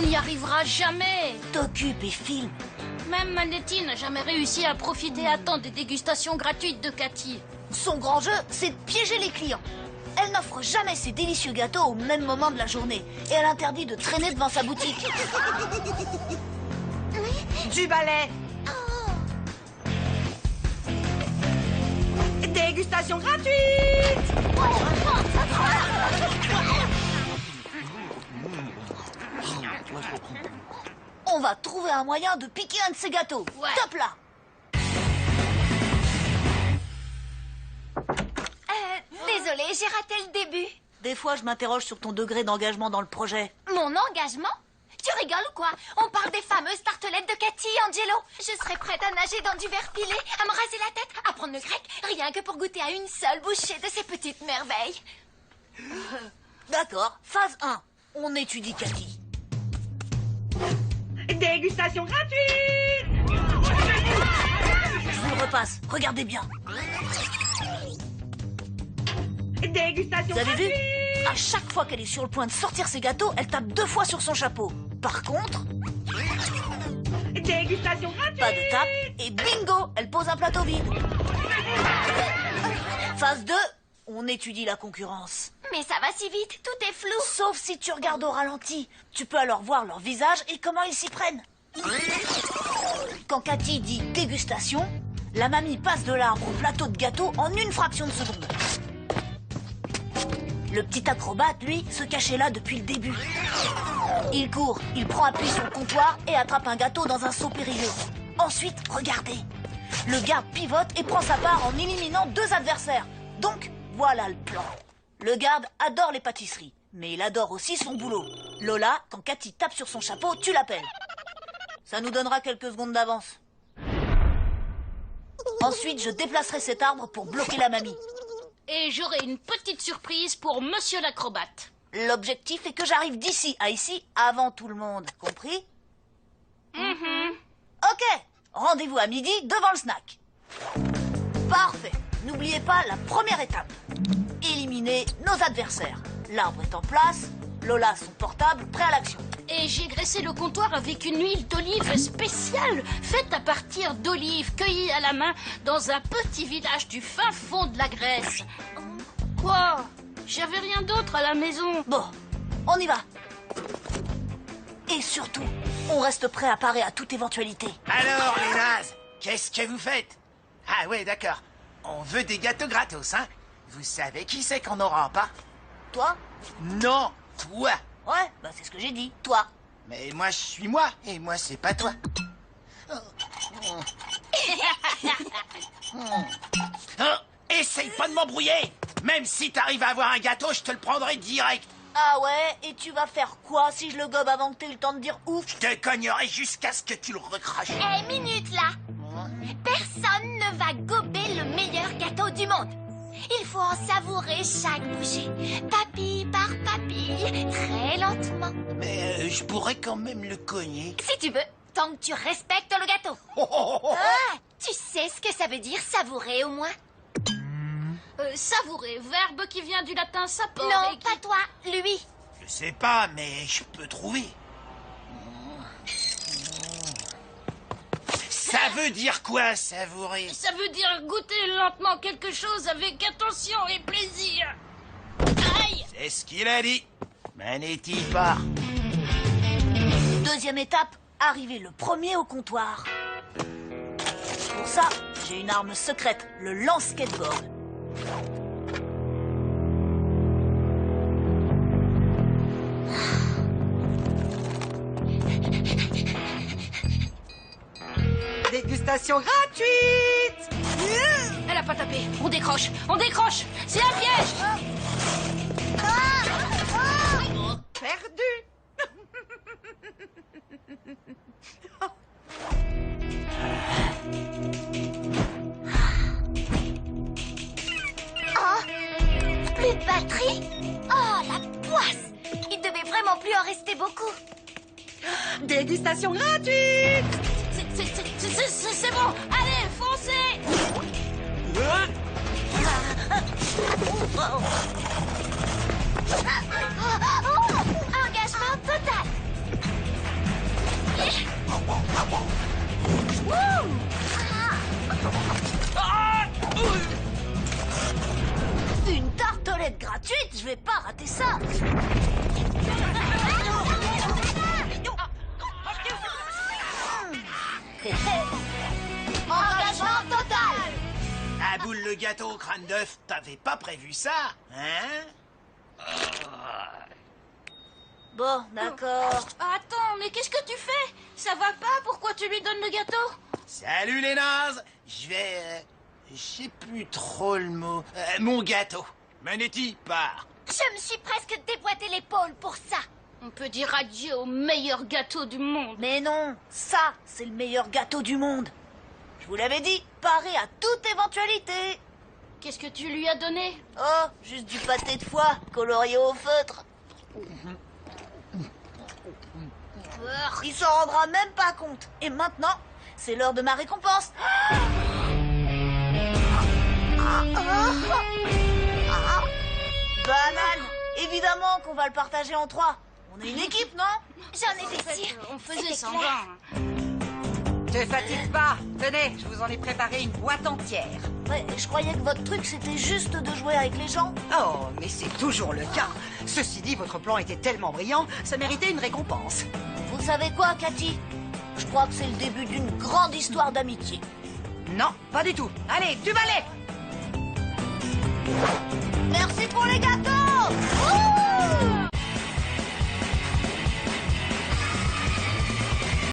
n'y arrivera jamais. T'occupes et filme. Même Manetti n'a jamais réussi à profiter à temps des dégustations gratuites de Cathy. Son grand jeu, c'est de piéger les clients. Elle n'offre jamais ses délicieux gâteaux au même moment de la journée. Et elle interdit de traîner devant sa boutique. Du balai. Dégustation gratuite. On va trouver un moyen de piquer un de ces gâteaux. Ouais. Top là. Désolée, j'ai raté le début. Des fois, je m'interroge sur ton degré d'engagement dans le projet. Mon engagement? Tu rigoles ou quoi? On parle des fameuses tartelettes de Cathy, Angelo. Je serais prête à nager dans du verre pilé, à me raser la tête, à prendre le grec, rien que pour goûter à une seule bouchée de ces petites merveilles. D'accord, phase 1. On étudie Cathy. Dégustation gratuite. Je vous le repasse, regardez bien. Dégustation Vous avez vu? gratuite. À chaque fois qu'elle est sur le point de sortir ses gâteaux, elle tape 2 fois sur son chapeau. Par contre, Dégustation gratuite. pas de tape et bingo, elle pose un plateau vide. Phase 2, on étudie la concurrence. Mais ça va si vite, tout est flou. Sauf si tu regardes au ralenti. Tu peux alors voir leur visage et comment ils s'y prennent. Quand Cathy dit dégustation, la mamie passe de l'arbre au plateau de gâteau en une fraction de seconde. Le petit acrobate, lui, se cachait là depuis le début. Il court, il prend appui sur le comptoir et attrape un gâteau dans un seau périlleux. Ensuite, regardez. Le garde pivote et prend sa part en éliminant 2 adversaires. Donc, voilà le plan. Le garde adore les pâtisseries, mais il adore aussi son boulot. Lola, quand Cathy tape sur son chapeau, tu l'appelles. Ça nous donnera quelques secondes d'avance. Ensuite, je déplacerai cet arbre pour bloquer la mamie. Et j'aurai une petite surprise pour Monsieur l'acrobate. L'objectif est que j'arrive d'ici à ici avant tout le monde, compris? Ok, rendez-vous à midi devant le snack. Parfait. N'oubliez pas la première étape. Éliminer nos adversaires. L'arbre est en place, Lola son portable, prêt à l'action. Et j'ai graissé le comptoir avec une huile d'olive spéciale, faite à partir d'olives cueillies à la main dans un petit village du fin fond de la Grèce. Quoi? J'avais rien d'autre à la maison. Bon, on y va. Et surtout, on reste prêt à parer à toute éventualité. Alors, les nazes, qu'est-ce que vous faites? Ah ouais, d'accord. On veut des gâteaux gratos, hein? Vous savez qui c'est qu'on n'aura pas? Toi? Non, toi. Ouais, bah c'est ce que j'ai dit, toi. Mais moi, je suis moi, et moi, c'est pas toi. Oh, essaye pas de m'embrouiller. Même si t'arrives à avoir un gâteau, je te le prendrai direct. Ah ouais, et tu vas faire quoi si je le gobe avant que t'aies eu le temps de dire ouf? Je te cognerai jusqu'à ce que tu le recraches. Eh, minute là. Personne ne va gober le meilleur gâteau du monde. Il faut en savourer chaque bouchée, papille par papille, très lentement. Mais je pourrais quand même le cogner. Si tu veux, tant que tu respectes le gâteau. Oh, oh, oh, oh. Ah, tu sais ce que ça veut dire savourer au moins? Savourer, verbe qui vient du latin sapore. Non, et qui- pas toi, lui. Je sais pas, mais je peux trouver. Ça veut dire quoi, savourer? Ça veut dire goûter lentement quelque chose avec attention et plaisir. Aïe! C'est ce qu'il a dit. Manetti part. Deuxième étape, arriver le premier au comptoir. Pour ça, j'ai une arme secrète, le lance-skateboard. Dégustation gratuite. Elle a pas tapé. On décroche, c'est un piège. Perdu. Plus de batterie? Oh, la poisse! Il devait vraiment plus en rester beaucoup. Dégustation gratuite. C'est bon. Allez, foncez. Engagement total. le gâteau au crâne d'œuf, t'avais pas prévu ça, hein? Bon, d'accord. Attends, mais qu'est-ce que tu fais? Ça va pas? Pourquoi tu lui donnes le gâteau? Salut les nazes! Je vais... je sais plus trop le mot. Mon gâteau. Manetti, part. Je me suis presque déboîté l'épaule pour ça. On peut dire adieu au meilleur gâteau du monde. Mais non, ça, c'est le meilleur gâteau du monde. Je vous l'avais dit, paré à toute éventualité. Qu'est-ce que tu lui as donné? Oh, juste du pâté de foie, colorié au feutre. Il s'en rendra même pas compte. Et maintenant, c'est l'heure de ma récompense. Banane, évidemment qu'on va le partager en 3. On est une équipe, non? J'en étais sûre. On faisait C'était semblant. clair. Te fatigue pas. Tenez, je vous en ai préparé une boîte entière. Ouais, je croyais que votre truc, c'était juste de jouer avec les gens. Oh, mais c'est toujours le cas. Ceci dit, votre plan était tellement brillant, ça méritait une récompense. Vous savez quoi, Cathy? Je crois que c'est le début d'une grande histoire d'amitié. Non, pas du tout. Allez, du balai! Merci pour les gâteaux! Ouh!